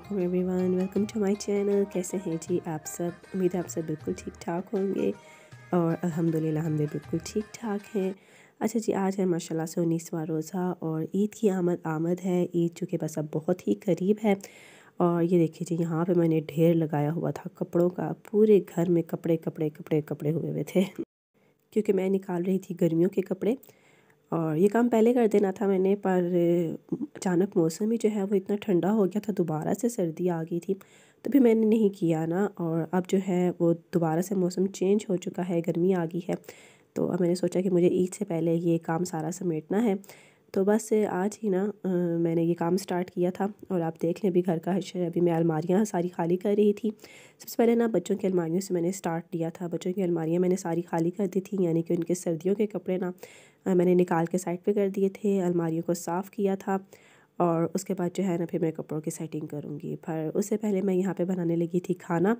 अस्सलामुअलैकुम everyone, welcome to my channel. कैसे हैं जी आप सब? उम्मीद है आप सब बिल्कुल ठीक ठाक होंगे और अल्हम्दुलिल्लाह हम भी बिल्कुल ठीक ठाक हैं। अच्छा जी, आज है माशाल्लाह से 19वां रोज़ा और ईद की आमद है। ईद चूँकि बस अब बहुत ही करीब है और ये देखिए जी, यहाँ पे मैंने ढेर लगाया हुआ था कपड़ों का। पूरे घर में कपड़े कपड़े कपड़े कपड़े हुए हुए थे क्योंकि मैं निकाल रही थी गर्मियों के कपड़े और ये काम पहले कर देना था मैंने, पर अचानक मौसम ही जो है वो इतना ठंडा हो गया था, दोबारा से सर्दी आ गई थी, तो भी मैंने नहीं किया ना। और अब जो है वो दोबारा से मौसम चेंज हो चुका है, गर्मी आ गई है, तो अब मैंने सोचा कि मुझे ईद से पहले ये काम सारा समेटना है। तो बस आज ही ना मैंने ये काम स्टार्ट किया था और आप देख लें अभी घर का हशर। अभी मैं अलमारियाँ सारी खाली कर रही थी। सबसे पहले ना बच्चों की अलमारियों से मैंने स्टार्ट किया था। बच्चों की अलमारियाँ मैंने सारी खाली कर दी थी, यानी कि उनके सर्दियों के कपड़े ना मैंने निकाल के साइड पे कर दिए थे, अलमारियों को साफ़ किया था और उसके बाद जो है ना फिर मैं कपड़ों की सेटिंग करूँगी। पर उससे पहले मैं यहाँ पे बनाने लगी थी खाना,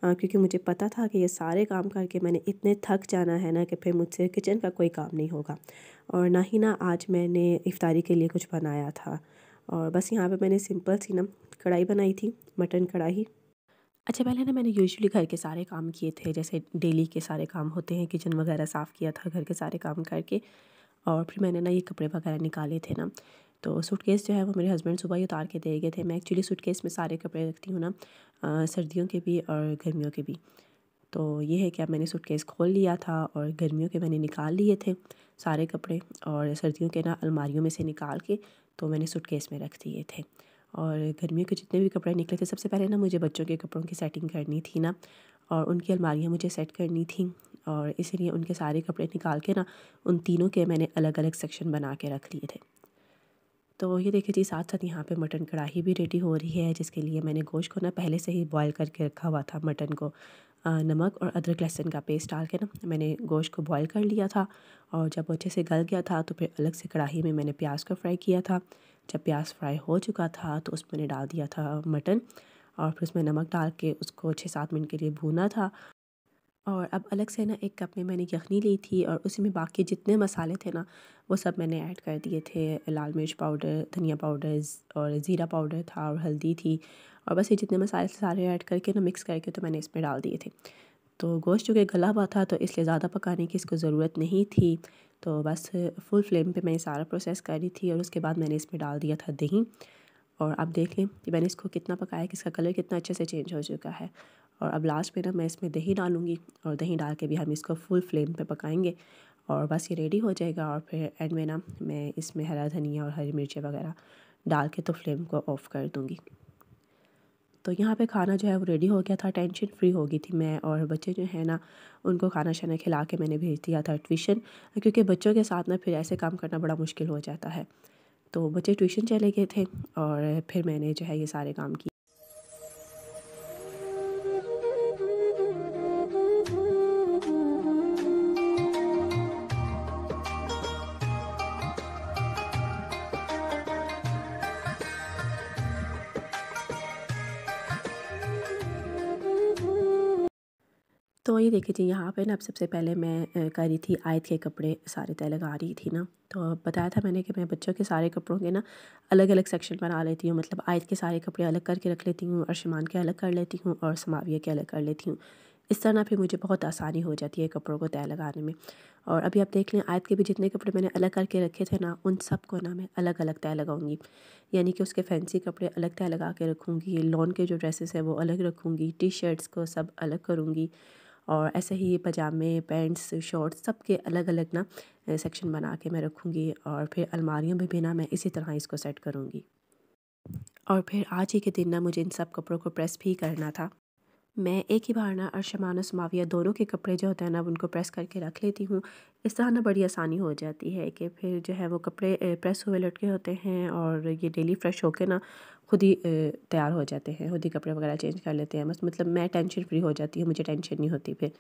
क्योंकि मुझे पता था कि ये सारे काम करके मैंने इतने थक जाना है ना कि फिर मुझसे किचन का कोई काम नहीं होगा। और ना ही ना आज मैंने इफ़्तारी के लिए कुछ बनाया था और बस यहाँ पे मैंने सिंपल सी ना कढ़ाई बनाई थी, मटन कढ़ाई। अच्छा, पहले ना मैंने यूजुअली घर के सारे काम किए थे, जैसे डेली के सारे काम होते हैं, किचन वगैरह साफ़ किया था घर के सारे काम करके। और फिर मैंने ना ये कपड़े वगैरह निकाले थे ना, तो सूटकेस जो है वो मेरे हस्बैंड सुबह ही उतार के दे गए थे। मैं एक्चुअली सूटकेस में सारे कपड़े रखती हूँ ना, सर्दियों के भी और गर्मियों के भी। तो ये है कि अब मैंने सूटकेस खोल लिया था और गर्मियों के मैंने निकाल लिए थे सारे कपड़े, और सर्दियों के ना अलमारियों में से निकाल के तो मैंने सूटकेस में रख दिए थे। और गर्मियों के जितने भी कपड़े निकले थे, सबसे पहले ना मुझे बच्चों के कपड़ों की सेटिंग करनी थी ना, और उनकी अलमारियाँ मुझे सेट करनी थी, और इसीलिए उनके सारे कपड़े निकाल के ना उन तीनों के मैंने अलग अलग सेक्शन बना के रख लिए थे। तो ये देखिए जी, साथ साथ यहाँ पे मटन कढ़ाई भी रेडी हो रही है, जिसके लिए मैंने गोश्त को ना पहले से ही बॉयल करके रखा हुआ था। मटन को नमक और अदरक लहसुन का पेस्ट डाल के ना मैंने गोश्त को बॉयल कर लिया था, और जब वो अच्छे से गल गया था तो फिर अलग से कढ़ाई में मैंने प्याज को फ्राई किया था। जब प्याज फ्राई हो चुका था तो उसमें मैंने डाल दिया था मटन, और फिर उसमें नमक डाल के उसको 6-7 मिनट के लिए भूना था। और अब अलग से ना एक कप में मैंने यखनी ली थी और उसी में बाकी जितने मसाले थे ना वो सब मैंने ऐड कर दिए थे। लाल मिर्च पाउडर, धनिया पाउडर और ज़ीरा पाउडर था, और हल्दी थी, और बस ये जितने मसाले सारे ऐड करके ना मिक्स करके तो मैंने इसमें डाल दिए थे। तो गोश्त चूँकि गला हुआ था तो इसलिए ज़्यादा पकाने की इसको ज़रूरत नहीं थी। तो बस फुल फ्लेम पे मैं ये सारा प्रोसेस कर रही थी, और उसके बाद मैंने इसमें डाल दिया था दही। और आप देख लें कि मैंने इसको कितना पकाया कि इसका कलर कितना अच्छे से चेंज हो चुका है। और अब लास्ट में ना मैं इसमें दही डालूँगी, और दही डाल के भी हम इसको फुल फ्लेम पे पकाएंगे, और बस ये रेडी हो जाएगा। और फिर एंड में ना मैं इसमें हरा धनिया और हरी मिर्ची वगैरह डाल के तो फ्लेम को ऑफ़ कर दूँगी। तो यहाँ पे खाना जो है वो रेडी हो गया था, टेंशन फ्री हो गई थी मैं, और बच्चे जो है ना उनको खाना शाना खिला के मैंने भेज दिया था ट्यूशन, क्योंकि बच्चों के साथ ना फिर ऐसे काम करना बड़ा मुश्किल हो जाता है। तो बच्चे ट्यूशन चले गए थे और फिर मैंने जो है ये सारे काम किए। तो ये देखिए जी, यहाँ पे ना अब सबसे पहले मैं कर रही थी आयत के कपड़े सारे तय लगा रही थी ना। तो बताया था मैंने कि मैं बच्चों के सारे कपड़ों के ना अलग अलग सेक्शन बना लेती हूँ, मतलब आयत के सारे कपड़े अलग करके रख लेती हूँ, अर्शमान के अलग कर लेती हूँ, और समाविया के अलग कर लेती हूँ। इस तरह ना फिर मुझे बहुत आसानी हो जाती है कपड़ों को तय लगाने में। और अभी आप देख लें, आयत के भी जितने कपड़े मैंने अलग करके रखे थे ना, उन सब को ना मैं अलग अलग तय लगाऊंगी। यानी कि उसके फैंसी कपड़े अलग तय लगा के रखूँगी, लॉन के जो ड्रेसेस है वो अलग रखूँगी, टी शर्ट्स को सब अलग करूँगी, और ऐसे ही पजामे, पैंट्स, शॉर्ट्स सब के अलग अलग ना सेक्शन बना के मैं रखूँगी। और फिर अलमारियों में भी ना मैं इसी तरह इसको सेट करूँगी। और फिर आज ही के दिन ना मुझे इन सब कपड़ों को प्रेस भी करना था। मैं एक ही बार ना अर्शमान और समाविया दोनों के कपड़े जो होते हैं ना उनको प्रेस करके रख लेती हूँ। इस तरह ना बड़ी आसानी हो जाती है कि फिर जो है वो कपड़े प्रेस हुए लटके होते हैं, और ये डेली फ्रेश होके ना खुद ही तैयार हो जाते हैं, खुद ही कपड़े वगैरह चेंज कर लेते हैं। बस मतलब मैं टेंशन फ्री हो जाती हूँ, मुझे टेंशन नहीं होती फिर।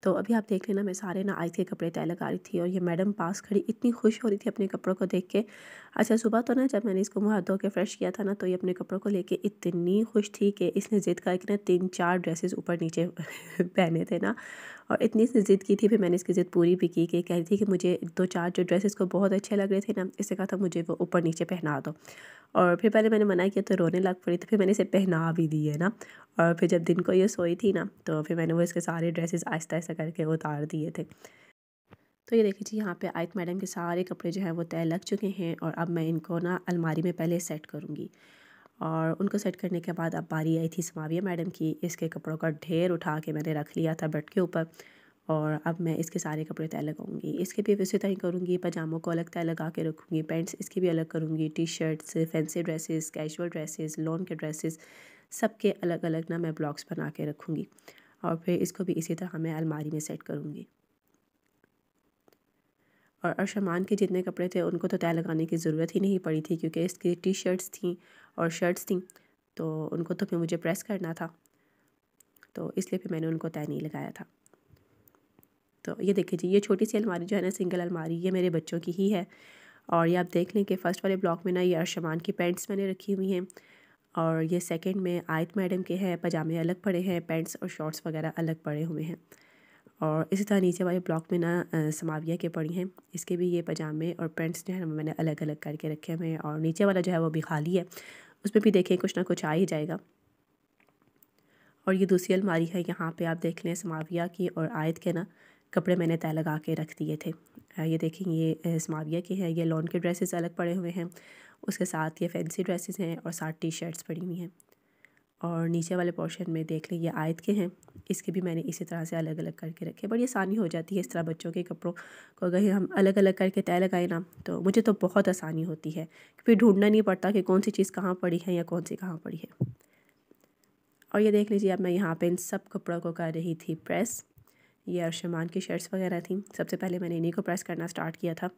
तो अभी आप देख लेना, मैं सारे ना आयत के कपड़े तय लगा रही थी, और ये मैडम पास खड़ी इतनी खुश हो रही थी अपने कपड़ों को देख के। अच्छा, सुबह तो ना जब मैंने इसको मुँह हाथ धो के फ्रेश किया था ना, तो ये अपने कपड़ों को लेके इतनी खुश थी कि इसने ज़िद करके ना 3-4 ड्रेसेस ऊपर नीचे पहने थे ना, और इतनी सी ज़िद की थी, फिर मैंने इसकी ज़िद पूरी भी की कि कह रही थी कि मुझे 2-4 जो ड्रेस इसको बहुत अच्छे लग रहे थे ना, इससे कहा था मुझे वो ऊपर नीचे पहना दो। और फिर पहले मैंने मना किया तो रोने लग पड़ी, तो फिर मैंने इसे पहना भी दिए ना। और फिर जब दिन को ये सोई थी ना, तो फिर मैंने वो इसके सारे ड्रेसेस आहिस्ता-आहिस्ता करके उतार दिए थे। तो ये देखिए जी, यहाँ पे आयत मैडम के सारे कपड़े जो हैं वो तय लग चुके हैं और अब मैं इनको ना अलमारी में पहले सेट करूँगी। और उनको सेट करने के बाद अब बारी आई थी समाविया मैडम की। इसके कपड़ों का ढेर उठा के मैंने रख लिया था बेड के ऊपर और अब मैं इसके सारे कपड़े तय लगाऊंगी। इसके भी उसी तरह करूँगी, पजामों को अलग तय लगा के रखूँगी, पैंट्स इसकी भी अलग करूँगी, T shirts, fancy dresses, casual dresses, lawn के ड्रेसेस, सबके अलग अलग ना मैं ब्लॉक्स बना के रखूँगी। और फिर इसको भी इसी तरह मैं अलमारी में सेट करूँगी। और अरशमान के जितने कपड़े थे उनको तो तय लगाने की ज़रूरत ही नहीं पड़ी थी, क्योंकि इसकी टी शर्ट्स थी और शर्ट्स थी, तो उनको तो फिर मुझे प्रेस करना था, तो इसलिए फिर मैंने उनको तय नहीं लगाया था। तो ये देखिए जी, ये छोटी सी अलमारी जो है ना, सिंगल अलमारी, ये मेरे बच्चों की ही है। और ये आप देख लें कि फ़र्स्ट वाले ब्लॉक में ना ये अरशमान की पैंट्स मैंने रखी हुई हैं, और ये सेकंड में आयत मैडम के हैं, पजामे अलग पड़े हैं, पैंट्स और शॉर्ट्स वगैरह अलग पड़े हुए हैं। और इसी तरह नीचे वाले ब्लॉक में ना समाविया के पड़ी हैं, इसके भी ये पजामे और पैंट्स जो है मैंने अलग अलग करके रखे हुए हैं। और नीचे वाला जो है वो भी खाली है, उसमें भी देखें कुछ ना कुछ आ ही जाएगा। और ये दूसरी अलमारी है, यहाँ पे आप देख लें समाविया की और आयत के ना कपड़े मैंने तय लगा के रख दिए थे। ये देखें, ये समाविया के हैं, ये लॉन के ड्रेसेस अलग पड़े हुए हैं, उसके साथ ये फैंसी ड्रेसेस हैं और साथ टी शर्ट्स पड़ी हुई हैं। और नीचे वाले पोर्शन में देख लें ये आयत के हैं, इसके भी मैंने इसी तरह से अलग अलग करके रखे। बड़ी आसानी हो जाती है इस तरह बच्चों के कपड़ों को अगर हम अलग अलग करके तय लगाए ना, तो मुझे तो बहुत आसानी होती है, फिर ढूंढना नहीं पड़ता कि कौन सी चीज़ कहाँ पड़ी है या कौन सी कहाँ पड़ी है। और ये देख लीजिए, अब मैं यहाँ पे इन सब कपड़ों को कर रही थी प्रेस। ये अरशमान की शर्ट्स वगैरह थी, सबसे पहले मैंने इन्हीं को प्रेस करना स्टार्ट किया था,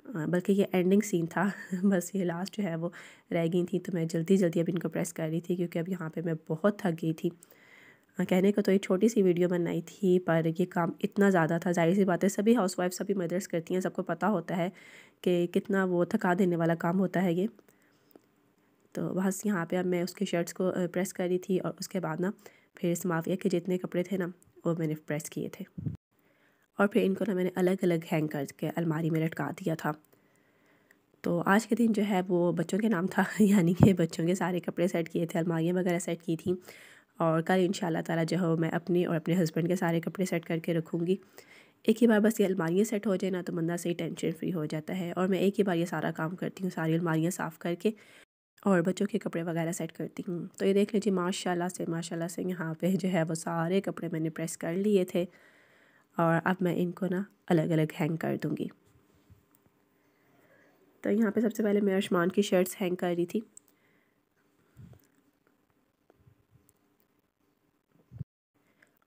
बल्कि ये एंडिंग सीन था बस ये लास्ट जो है वो रह गई थी, तो मैं जल्दी जल्दी अब इनको प्रेस कर रही थी, क्योंकि अब यहाँ पे मैं बहुत थक गई थी। कहने को तो एक छोटी सी वीडियो बनाई थी, पर ये काम इतना ज़्यादा था, जाहिर सी बात है सभी हाउसवाइफ सभी मदर्स करती हैं, सबको पता होता है कि कितना वो थका देने वाला काम होता है ये। तो बस यहाँ पे अब मैं उसकी शर्ट्स को प्रेस कर रही थी, और उसके बाद ना फिर समाविया के जितने कपड़े थे ना वो मैंने प्रेस किए थे, और फिर इनको ना मैंने अलग अलग हैंग करके अलमारी में लटका दिया था। तो आज के दिन जो है वो बच्चों के नाम था यानी कि बच्चों के सारे कपड़े सेट किए थे, अलमारियाँ वगैरह सेट की थी। और कल इंशाल्लाह ताला जो है मैं अपने और अपने हस्बैंड के सारे कपड़े सेट करके रखूँगी। एक ही बार बस ये अलमारियाँ सेट हो जाए ना, तो बंदा सही टेंशन फ्री हो जाता है। और मैं एक ही बार ये सारा काम करती हूँ, सारी अलमारियाँ साफ़ करके और बच्चों के कपड़े वगैरह सेट करती हूँ। तो ये देख लीजिए, माशाल्लाह से यहाँ पे जो है वो सारे कपड़े मैंने प्रेस कर लिए थे, और अब मैं इनको ना अलग अलग हैंग कर दूँगी। तो यहाँ पे सबसे पहले मैं अरशमान की शर्ट्स हैंग कर रही थी,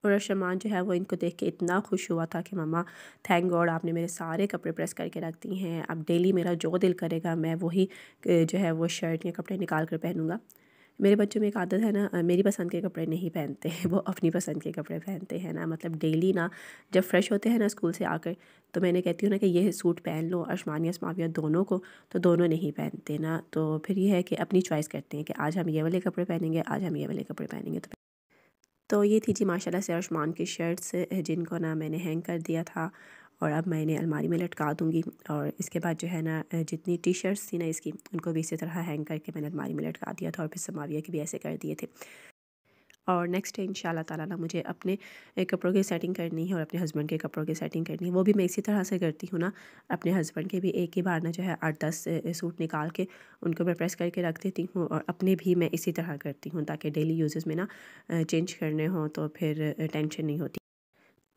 और अरशमान जो है वो इनको देख के इतना खुश हुआ था कि मम्मा थैंक गॉड आपने मेरे सारे कपड़े प्रेस करके रख दिए हैं, अब डेली मेरा जो दिल करेगा मैं वही जो है वो शर्ट या कपड़े निकाल कर पहनूँगा। मेरे बच्चों में एक आदत है ना, मेरी पसंद के कपड़े नहीं पहनते हैं, वो अपनी पसंद के कपड़े पहनते हैं ना, मतलब डेली ना जब फ्रेश होते हैं ना स्कूल से आकर, तो मैंने कहती हूँ ना कि ये सूट पहन लो, अरशमान या समाविया दोनों को, तो दोनों नहीं पहनते ना, तो फिर ये है कि अपनी चॉइस करते हैं कि आज हम ये वाले कपड़े पहनेंगे, आज हम ये वाले कपड़े पहनेंगे। तो ये थी जी माशाल्लाह से अरशमान की शर्ट्स, जिनको ना मैंने हैंग कर दिया था, और अब मैं इन्हें अलमारी में लटका दूँगी। और इसके बाद जो है ना जितनी टी शर्ट्स थी ना इसकी, उनको भी इसी तरह हैंग करके मैंने अलमारी में लटका दिया था, और फिर समाविया के भी ऐसे कर दिए थे। और नेक्स्ट डे इंशाल्लाह ताला ना मुझे अपने कपड़ों की सेटिंग करनी है और अपने हस्बैंड के कपड़ों की सेटिंग करनी है, वो भी मैं इसी तरह से करती हूँ ना। अपने हस्बैंड के भी एक ही बार ना जो है 8-10 सूट निकाल के उनको मैं प्रेस करके रख देती हूँ, और अपने भी मैं इसी तरह करती हूँ, ताकि डेली यूजेस में ना चेंज करने हों तो फिर टेंशन नहीं होती।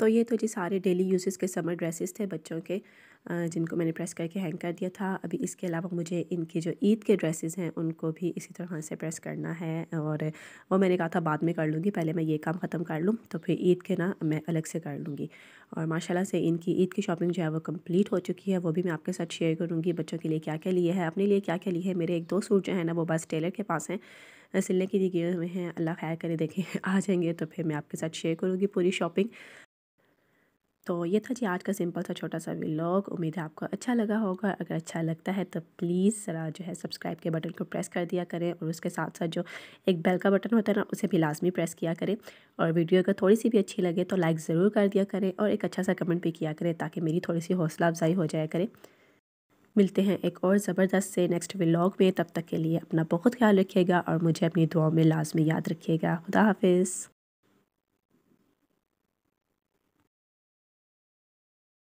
तो ये तो जी सारे डेली यूजेस के समर ड्रेसेस थे बच्चों के, जिनको मैंने प्रेस करके हैंग कर दिया था। अभी इसके अलावा मुझे इनकी जो ईद के ड्रेसेस हैं उनको भी इसी तरह से प्रेस करना है, और वो मैंने कहा था बाद में कर लूँगी, पहले मैं ये काम ख़त्म कर लूँ तो फिर ईद के ना मैं अलग से कर लूँगी। और माशाल्लाह से इनकी ईद की शॉपिंग जो है वो कंप्लीट हो चुकी है, वो भी मैं आपके साथ शेयर करूँगी। बच्चों के लिए क्या क्या लिए है, अपने लिए क्या क्या लिए है। मेरे 1-2 सूट जो है ना वो बस टेलर के पास हैं, सिलने के लिए गए हुए हैं, अल्लाह खैर करे देखें आ जाएंगे तो फिर मैं आपके साथ शेयर करूँगी पूरी शॉपिंग। तो ये था जी आज का सिंपल सा छोटा सा व्लॉग। उम्मीद है आपको अच्छा लगा होगा। अगर अच्छा लगता है तो प्लीज़ ज़रा जो है सब्सक्राइब के बटन को प्रेस कर दिया करें, और उसके साथ साथ जो एक बेल का बटन होता है ना, उसे भी लाजमी प्रेस किया करें। और वीडियो अगर थोड़ी सी भी अच्छी लगे तो लाइक ज़रूर कर दिया करें, और एक अच्छा सा कमेंट भी किया करें ताकि मेरी थोड़ी सी हौसला अफजाई हो जाया करे। मिलते हैं एक और ज़बरदस्त से नेक्स्ट व्लॉग में। तब तक के लिए अपना बहुत ख्याल रखिएगा और मुझे अपनी दुआओं में लाजमी याद रखिएगा। खुदा हाफिज़।